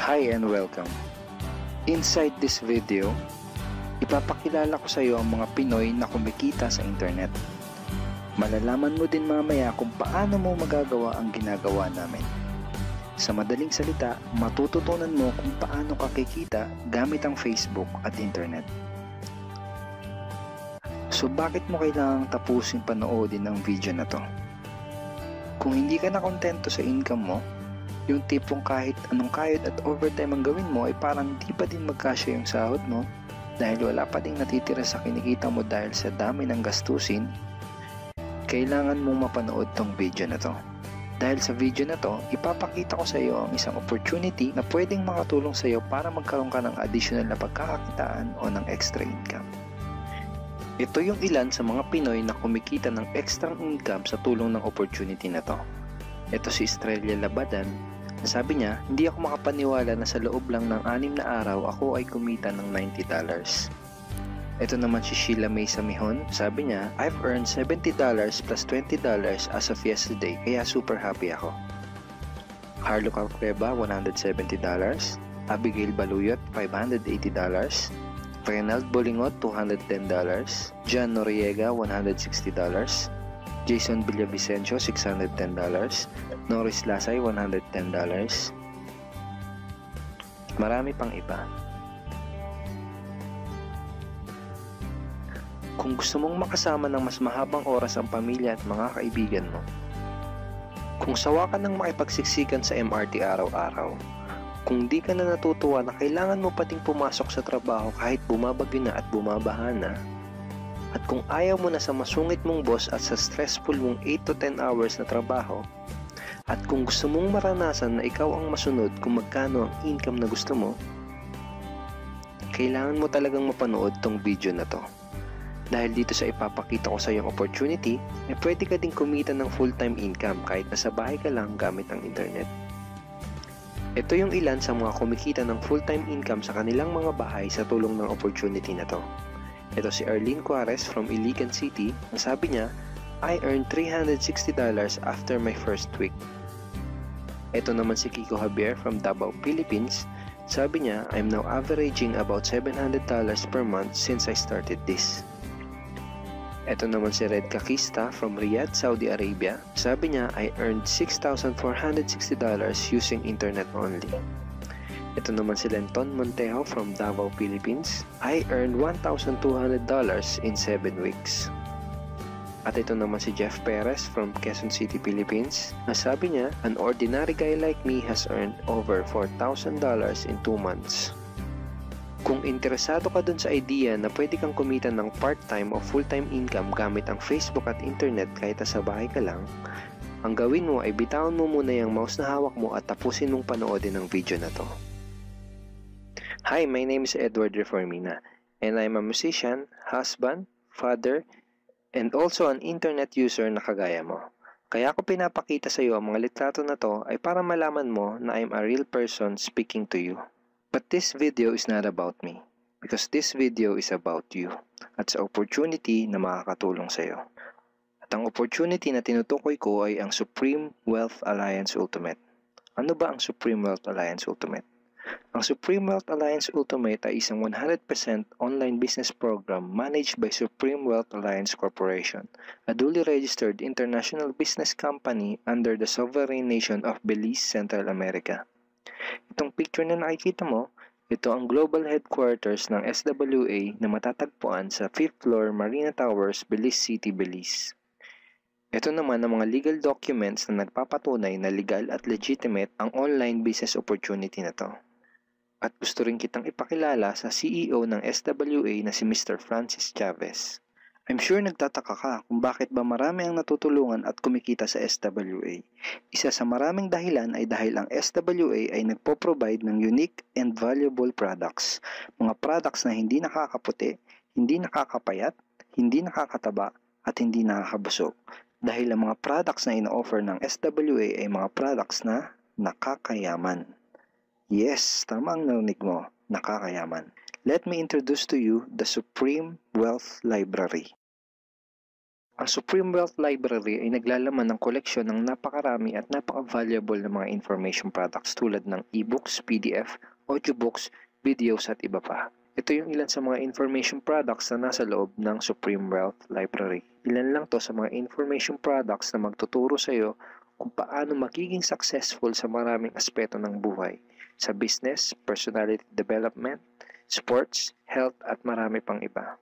Hi and welcome. Inside this video, ipapakilala ko sa iyo ang mga Pinoy na kumikita sa internet. Malalaman mo din mamaya kung paano mo magagawa ang ginagawa namin. Sa madaling salita, matututunan mo kung paano ka kikita gamit ang Facebook at internet. So bakit mo kailangang tapusin panoodin ang video na to? Kung hindi ka na kontento sa income mo, yung tipong kahit anong kayod at overtime ang gawin mo ay parang di pa din magkasya yung sahod mo dahil wala pa ding natitira sa kinikita mo dahil sa dami ng gastusin, kailangan mong mapanood tong video na to. Dahil sa video na to, ipapakita ko sa iyo ang isang opportunity na pwedeng makatulong sa iyo para magkaroon ka ng additional na pagkakakitaan o ng extra income. Ito yung ilan sa mga Pinoy na kumikita ng extra income sa tulong ng opportunity na to. Ito si Estrella Labadan. Sabi niya, hindi ako makapaniwala na sa loob lang ng 6 na araw ako ay kumita ng $90. Ito naman si Sheila May Samihon. Sabi niya, I've earned $70 plus $20 as of yesterday kaya super happy ako. Harlo Calcreba, $170. Abigail Baluyot, $580. Reynald Bolingot, $210. John Noriega, $160. Jason Villavicencio, $610. Norris Lasay, $110. Marami pang iba. Kung gusto mong makasama ng mas mahabang oras ang pamilya at mga kaibigan mo, kung sawa ka ng makipagsiksikan sa MRT araw-araw, kung di ka na natutuwa na kailangan mo pating pumasok sa trabaho kahit bumabagyo na at bumabaha na, at kung ayaw mo na sa masungit mong boss at sa stressful mong 8 to 10 hours na trabaho, at kung gusto mong maranasan na ikaw ang masunod kung magkano ang income na gusto mo, kailangan mo talagang mapanood tong video na to. Dahil dito sa ipapakita ko sa iyong opportunity, ay pwede ka ding kumita ng full-time income kahit nasa bahay ka lang gamit ang internet. Ito yung ilan sa mga kumikita ng full-time income sa kanilang mga bahay sa tulong ng opportunity na to. Ito si Arlene Cuarez from Iligan City. Sabi niya, I earned $360 after my first week. Ito naman si Kiko Javier from Davao, Philippines. Sabi niya, I'm now averaging about $700 per month since I started this. Ito naman si Red Kakista from Riyadh, Saudi Arabia. Sabi niya, I earned $6,460 using internet only. Ito naman si Lenton Montejo from Davao, Philippines. I earned $1,200 in 7 weeks. At ito naman si Jeff Perez from Quezon City, Philippines. Sabi niya, an ordinary guy like me has earned over $4,000 in 2 months. Kung interesado ka dun sa idea na pwede kang kumita ng part-time o full-time income gamit ang Facebook at internet kahit sa bahay ka lang, ang gawin mo ay bitawan mo muna yung mouse na hawak mo at tapusin mong panoodin ang video na to. Hi, my name is Edward Reformina and I'm a musician, husband, father, and also an internet user na kagaya mo. Kaya ako pinapakita sa iyo ang mga litrato na to ay para malaman mo na I'm a real person speaking to you. But this video is not about me because this video is about you at sa opportunity na makakatulong sa iyo. At ang opportunity na tinutukoy ko ay ang Supreme Wealth Alliance Ultimate. Ano ba ang Supreme Wealth Alliance Ultimate? Ang Supreme Wealth Alliance Ultimate ay isang 100% online business program managed by Supreme Wealth Alliance Corporation, a duly registered international business company under the sovereign nation of Belize, Central America. Itong picture na nakikita mo, ito ang global headquarters ng SWA na matatagpuan sa 5th floor Marina Towers, Belize City, Belize. Ito naman ang mga legal documents na nagpapatunay na legal at legitimate ang online business opportunity na to. At gusto rin kitang ipakilala sa CEO ng SWA na si Mr. Francis Chavez. I'm sure nagtataka ka kung bakit ba marami ang natutulungan at kumikita sa SWA. Isa sa maraming dahilan ay dahil ang SWA ay nagpo-provide ng unique and valuable products. Mga products na hindi nakakaputi, hindi nakakapayat, hindi nakakataba, at hindi nakakabusog. Dahil ang mga products na ino-offer ng SWA ay mga products na nakakayaman. Yes, tama ang narinig mo, nakakayaman. Let me introduce to you the Supreme Wealth Library. Ang Supreme Wealth Library ay naglalaman ng koleksyon ng napakarami at napaka-valuable na mga information products tulad ng e-books, PDF, audiobooks, videos at iba pa. Ito yung ilan sa mga information products na nasa loob ng Supreme Wealth Library. Ilan lang to sa mga information products na magtuturo sa iyo kung paano magiging successful sa maraming aspeto ng buhay, sa business, personality development, sports, health at marami pang iba.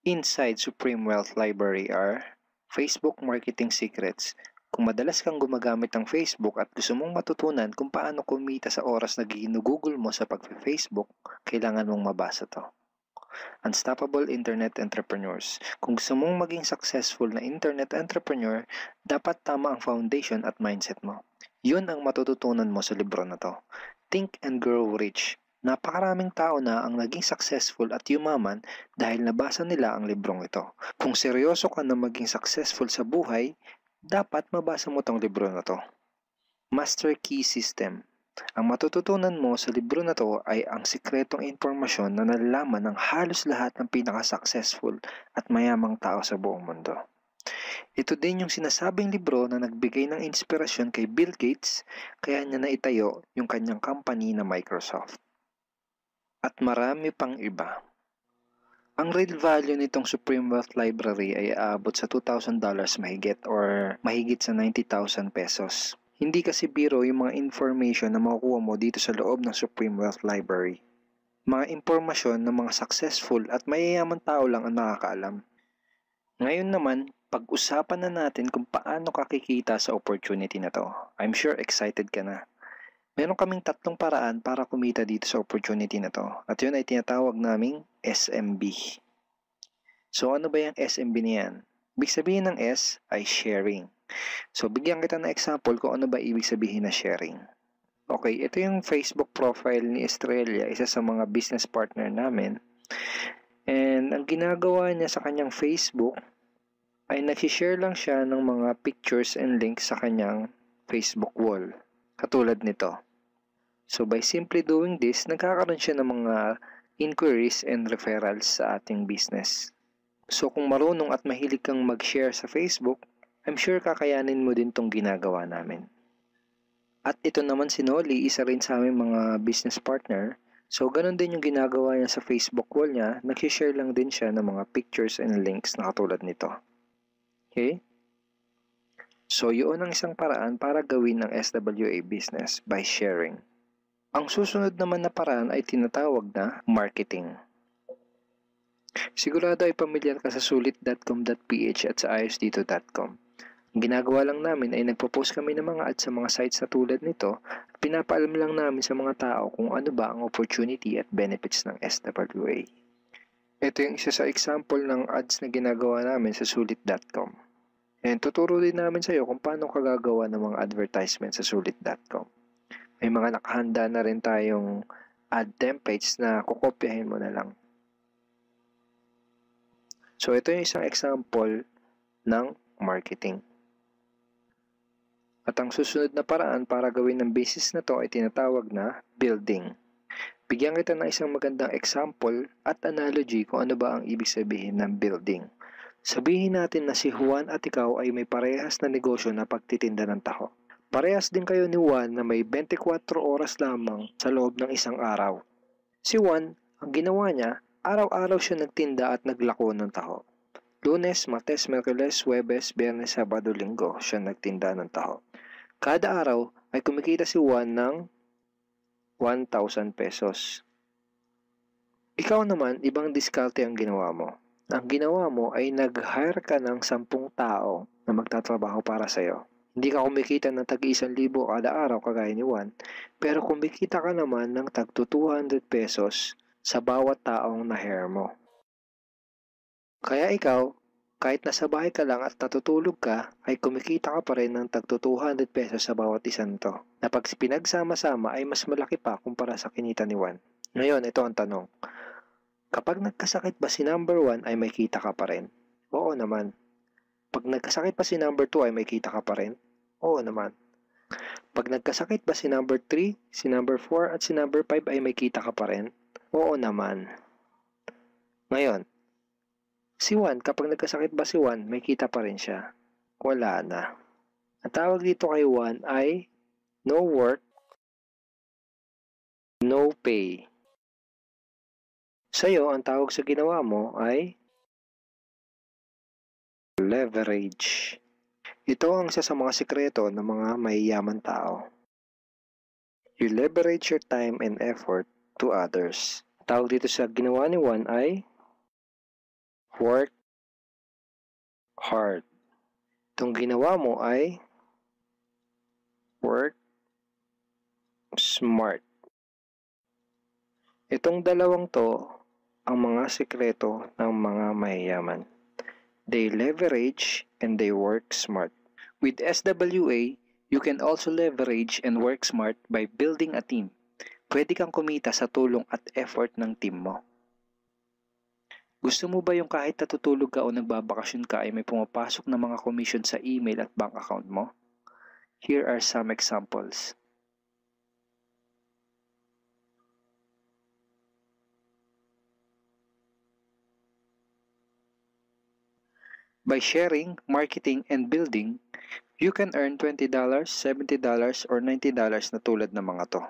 Inside Supreme Wealth Library are Facebook Marketing Secrets. Kung madalas kang gumagamit ng Facebook at gusto mong matutunan kung paano kumita sa oras na ginugugol mo sa pag-Facebook, kailangan mong mabasa to. Unstoppable Internet Entrepreneurs. Kung gusto mong maging successful na internet entrepreneur, dapat tama ang foundation at mindset mo. Yun ang matututunan mo sa libro na to. Think and Grow Rich. Napakaraming tao na ang naging successful at yumaman dahil nabasa nila ang librong ito. Kung seryoso ka na maging successful sa buhay, dapat mabasa mo tong libro na to. Master Key System. Ang matututunan mo sa libro na to ay ang sikretong impormasyon na nalalaman ng halos lahat ng pinaka-successful at mayamang tao sa buong mundo. Ito din yung sinasabing libro na nagbigay ng inspirasyon kay Bill Gates kaya niya naitayo yung kanyang company na Microsoft. At marami pang iba. Ang real value nitong Supreme Wealth Library ay aabot sa $2,000 mahigit or mahigit sa 90,000 pesos. Hindi kasi biro yung mga information na makukuha mo dito sa loob ng Supreme Wealth Library. Mga impormasyon ng mga successful at mayayaman tao lang ang nakakaalam. Ngayon naman, pag-usapan na natin kung paano ka kikita sa opportunity na to. I'm sure excited ka na. Meron kaming 3 paraan para kumita dito sa opportunity na to. At yun ay tinatawag naming SMB. So ano ba yung SMB niyan? Ibig sabihin ng S ay sharing. So bigyan kita ng example kung ano ba ibig sabihin na sharing. Okay, ito yung Facebook profile ni Estrella, isa sa mga business partner namin. And ang ginagawa niya sa kanyang Facebook ay nag-share lang siya ng mga pictures and links sa kanyang Facebook wall. Katulad nito. So by simply doing this, nagkakaroon siya ng mga inquiries and referrals sa ating business. So kung marunong at mahilig kang mag-share sa Facebook, I'm sure kakayanin mo din tong ginagawa namin. At ito naman si Nolly, isa rin sa aming mga business partner. So ganun din yung ginagawa niya sa Facebook wall niya, nag-share lang din siya ng mga pictures and links na katulad nito. Okay? So yun ang isang paraan para gawin ng SWA business by sharing. Ang susunod naman na paraan ay tinatawag na marketing. Sigurado ay pamilyar ka sa sulit.com.ph at sa ayosdito.com. Ang ginagawa lang namin ay nagpo-post kami ng mga ads sa mga sites na tulad nito at pinapaalam lang namin sa mga tao kung ano ba ang opportunity at benefits ng SWA. Ito yung isa sa example ng ads na ginagawa namin sa sulit.com. And tuturo din namin sa iyo kung paano ka gagawa ng mga advertisement sa sulit.com. May mga nakahanda na rin tayong ad templates na kukopyahin mo na lang. So ito yung isang example ng marketing. At ang susunod na paraan para gawin ng business na to ay tinatawag na building. Bigyan kita ng isang magandang example at analogy kung ano ba ang ibig sabihin ng building. Sabihin natin na si Juan at ikaw ay may parehas na negosyo na pagtitinda ng taho. Parehas din kayo ni Juan na may 24 oras lamang sa loob ng isang araw. Si Juan, ang ginawa niya, araw-araw siya nagtinda at naglako ng taho. Lunes, Martes, Miyerkules, Huwebes, Biyernes, Sabado, Linggo siya nagtinda ng taho. Kada araw ay kumikita si Juan ng 1,000 pesos. Ikaw naman, ibang diskarte ang ginawa mo. Ang ginawa mo ay nag-hire ka ng 10 tao na magtatrabaho para sa'yo. Hindi ka kumikita ng tag-1,000 kada araw kagaya ni Juan, pero kumikita ka naman ng tag 200 pesos sa bawat taong na-hire mo. Kaya ikaw, kahit nasa bahay ka lang at natutulog ka, ay kumikita ka pa rin ng tag 200 pesos sa bawat isang to, na pag pinagsama-sama ay mas malaki pa kumpara sa kinita ni Juan. Ngayon, ito ang tanong. Kapag nagkasakit ba si number 1 ay may kita ka pa rin? Oo naman. Pag nagkasakit pa si number 2 ay may kita ka pa rin? Oo naman. Pag nagkasakit ba si number 3, si number 4 at si number 5 ay may kita ka pa rin? Oo naman. Ngayon, Si Juan, kapag nagkasakit ba si Juan, may kita pa rin siya? Wala na. Ang tawag dito kay Juan ay no work, no pay. Sa'yo, ang tawag sa ginawa mo ay leverage. Ito ang isa sa mga sikreto ng mga mayayaman tao. You leverage your time and effort to others. Tawag dito sa ginawa ni Juan ay work hard. Itong ginawa mo ay work smart. Itong dalawang to ang mga sikreto ng mga mayayaman. They leverage and they work smart. With SWA, you can also leverage and work smart by building a team. Pwede kang kumita sa tulong at effort ng team mo. Gusto mo ba yung kahit natutulog ka o nagbabakasyon ka ay may pumapasok na mga commission sa email at bank account mo? Here are some examples. By sharing, marketing, and building, you can earn $20, $70, or $90 na tulad ng mga to.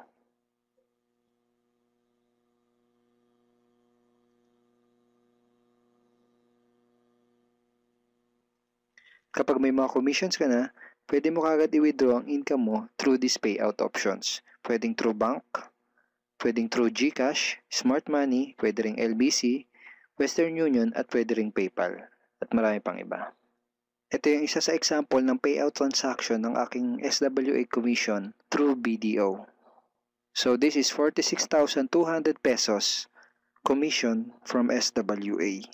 Kapag may mga commissions ka na, pwede mo kagad i-withdraw ang income mo through these payout options. Pwedeng through bank, pwedeng through GCash, Smart Money, pwede ring LBC, Western Union, at pwede ring PayPal. At marami pang iba. Ito yung isa sa example ng payout transaction ng aking SWA commission through BDO. So this is 46,200 pesos commission from SWA.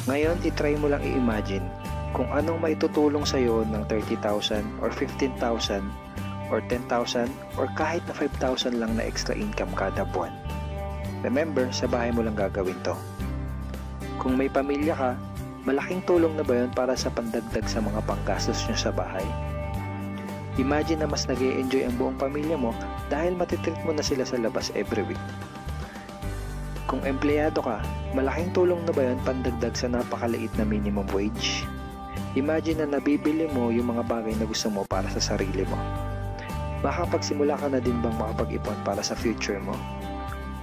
Ngayon, itry mo lang i-imagine kung anong maitutulong sa'yo ng 30,000 or 15,000 or 10,000 or kahit na 5,000 lang na extra income kada buwan. Remember, sa bahay mo lang gagawin to. Kung may pamilya ka, malaking tulong na ba yun para sa pandagdag sa mga panggastos nyo sa bahay? Imagine na mas nag-e-enjoy ang buong pamilya mo dahil matitreat mo na sila sa labas every week. Kung empleyado ka, malaking tulong na ba yun pandagdag sa napakaliit na minimum wage? Imagine na nabibili mo yung mga bagay na gusto mo para sa sarili mo. Makapagsimula ka na din bang makapag-ipon para sa future mo?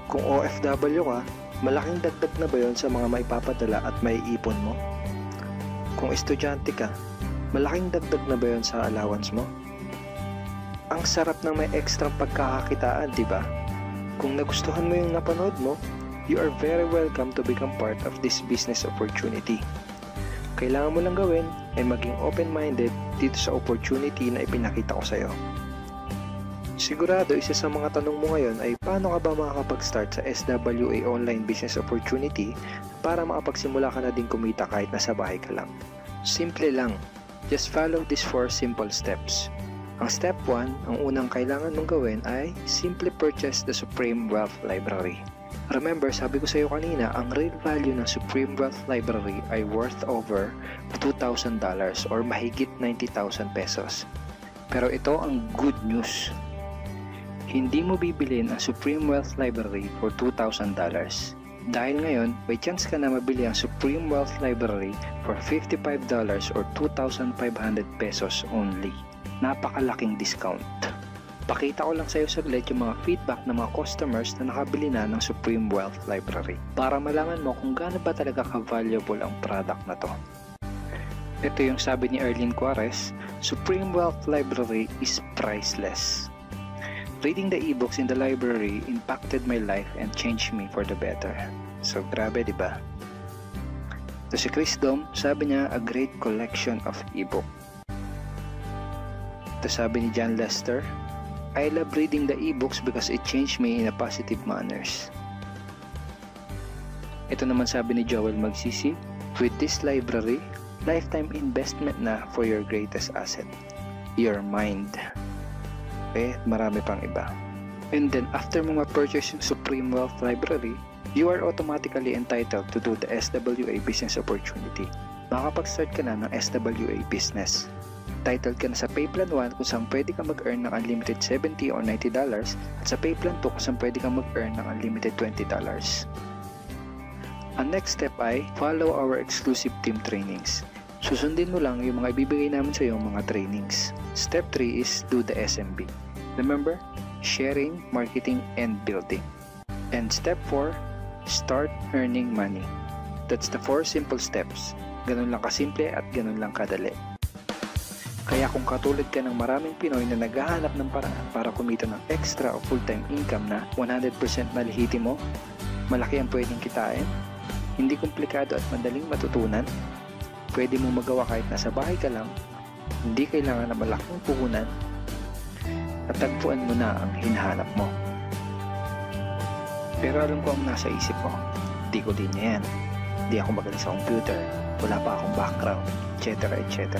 Kung OFW ka, malaking dagdag na ba yun sa mga maipapadala at maiipon mo? Kung estudyante ka, malaking dagdag na ba yun sa allowance mo? Ang sarap ng may extra pagkakakitaan, di ba? Kung nagustuhan mo yung napanood mo, you are very welcome to become part of this business opportunity. Kailangan mo lang gawin ay maging open-minded dito sa opportunity na ipinakita ko sa'yo. Sigurado isa sa mga tanong mo ngayon ay paano ka ba makakapag-start sa SWA online business opportunity para makapagsimula ka na din kumita kahit nasa bahay ka lang. Simple lang. Just follow these 4 simple steps. Ang step 1, ang unang kailangan mong gawin ay simply purchase the Supreme Wealth Library. Remember, sabi ko sa iyo kanina, ang real value ng Supreme Wealth Library ay worth over $2,000 or mahigit 90,000 pesos. Pero ito ang good news. Hindi mo bibilin ang Supreme Wealth Library for $2,000. Dahil ngayon, may chance ka na mabili ang Supreme Wealth Library for $55 or 2,500 pesos only. Napakalaking discount. Pakita ko lang sa iyo saglit yung mga feedback ng mga customers na nakabili na ng Supreme Wealth Library para malaman mo kung gaano ba talaga ka-valuable ang product na to. Ito yung sabi ni Erlyn Juarez, Supreme Wealth Library is priceless. Reading the ebooks in the library impacted my life and changed me for the better. So grabe, di ba? Ito si Chris Dom, sabi niya, a great collection of ebook. Ito sabi ni John Lester, I love reading the ebooks because it changed me in a positive manners. Ito naman sabi ni Joel Magsisi, with this library, lifetime investment na for your greatest asset, your mind. Okay, marami pang iba. And then after mo ma-purchase yung Supreme Wealth Library, you are automatically entitled to do the SWA business opportunity. Makakapag-start ka na ng SWA business. Titled ka na sa Payplan 1 kung saan pwede ka mag-earn ng unlimited $70 or $90 at sa Payplan 2 kung saan pwede ka mag-earn ng unlimited $20. Ang next step ay follow our exclusive team trainings. Susundin mo lang yung mga ibibigay namin sa iyo mga trainings. Step 3 is do the SMB. Remember, sharing, marketing, and building. And step 4, start earning money. That's the 4 simple steps. Ganun lang kasimple at ganun lang kadali. Kaya kung katulad ka ng maraming Pinoy na naghahanap ng paraan para kumita ng extra o full-time income na 100% malihiti mo, malaki ang pwedeng kitain, hindi komplikado at madaling matutunan, pwede mo magawa kahit nasa bahay ka lang, hindi kailangan na malaking puhunan, at tagpuan mo na ang hinahanap mo. Pero alam ko ang nasa isip mo, di ko din yan. Di ako magaling sa computer, wala pa akong background, etc. etc.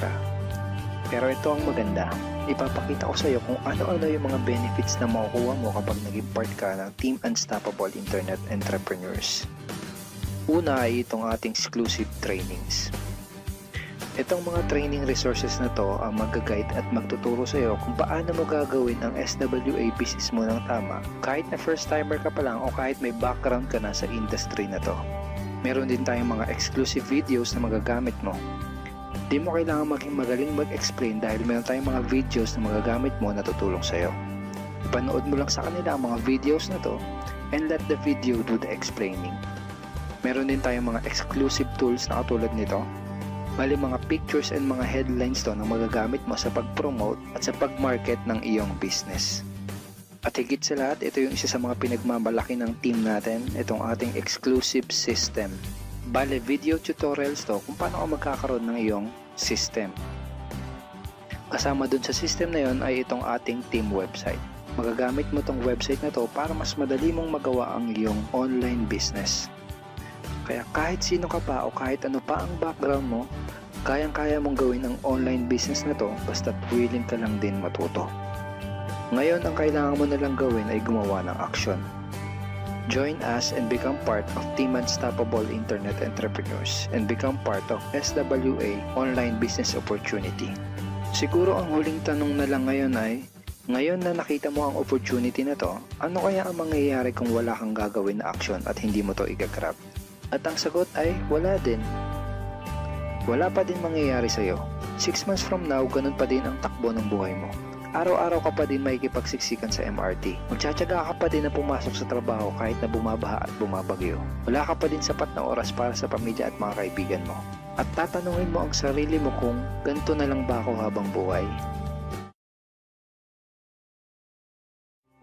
Pero ito ang maganda, ipapakita ko sa iyo kung ano-ano yung mga benefits na makukuha mo kapag naging part ka ng Team Unstoppable Internet Entrepreneurs. Una ay itong ating exclusive trainings. Itong mga training resources na to ang mag-guide at magtuturo sa iyo kung paano mo gagawin ang SWA business mo ng tama kahit na first timer ka pa lang o kahit may background ka na sa industry na to. Meron din tayong mga exclusive videos na magagamit mo. Di mo kailangan maging magaling mag-explain dahil meron tayong mga videos na magagamit mo na tutulong sa iyo. Ipanood mo lang sa kanila ang mga videos na to and let the video do the explaining. Meron din tayong mga exclusive tools na katulad nito. Bali mga pictures and mga headlines to na magagamit mo sa pag-promote at sa pag-market ng iyong business. At higit sa lahat, ito yung isa sa mga pinagmamalaki ng team natin, itong ating exclusive system. Bale, video tutorials to kung paano ka magkakaroon ng iyong system. Kasama dun sa system na yon ay itong ating team website. Magagamit mo tong website na to para mas madali mong magawa ang iyong online business. Kaya kahit sino ka pa o kahit ano pa ang background mo, kayang-kaya mong gawin ang online business na to basta't willing ka lang din matuto. Ngayon, ang kailangan mo na lang gawin ay gumawa ng action. Join us and become part of Team Unstoppable Internet Entrepreneurs and become part of SWA Online Business Opportunity. Siguro ang huling tanong na lang ngayon ay, ngayon na nakita mo ang opportunity na to, ano kaya ang mangyayari kung wala kang gagawin na action at hindi mo to igagrab? At ang sagot ay, wala din. Wala pa din mangyayari sa'yo. 6 months from now, ganun pa din ang takbo ng buhay mo. Araw-araw ka pa din makikipagsiksikan sa MRT. Magtsatsaga ka pa din na pumasok sa trabaho kahit na bumabaha at bumabagyo. Wala ka pa din sapat na oras para sa pamilya at mga kaibigan mo. At tatanungin mo ang sarili mo kung ganito na lang ba ako habang buhay?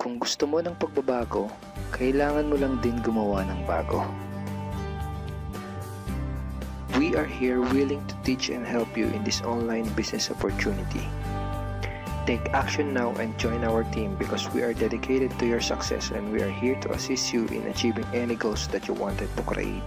Kung gusto mo ng pagbabago, kailangan mo lang din gumawa ng bago. We are here willing to teach and help you in this online business opportunity. Take action now and join our team because we are dedicated to your success and we are here to assist you in achieving any goals that you wanted to create.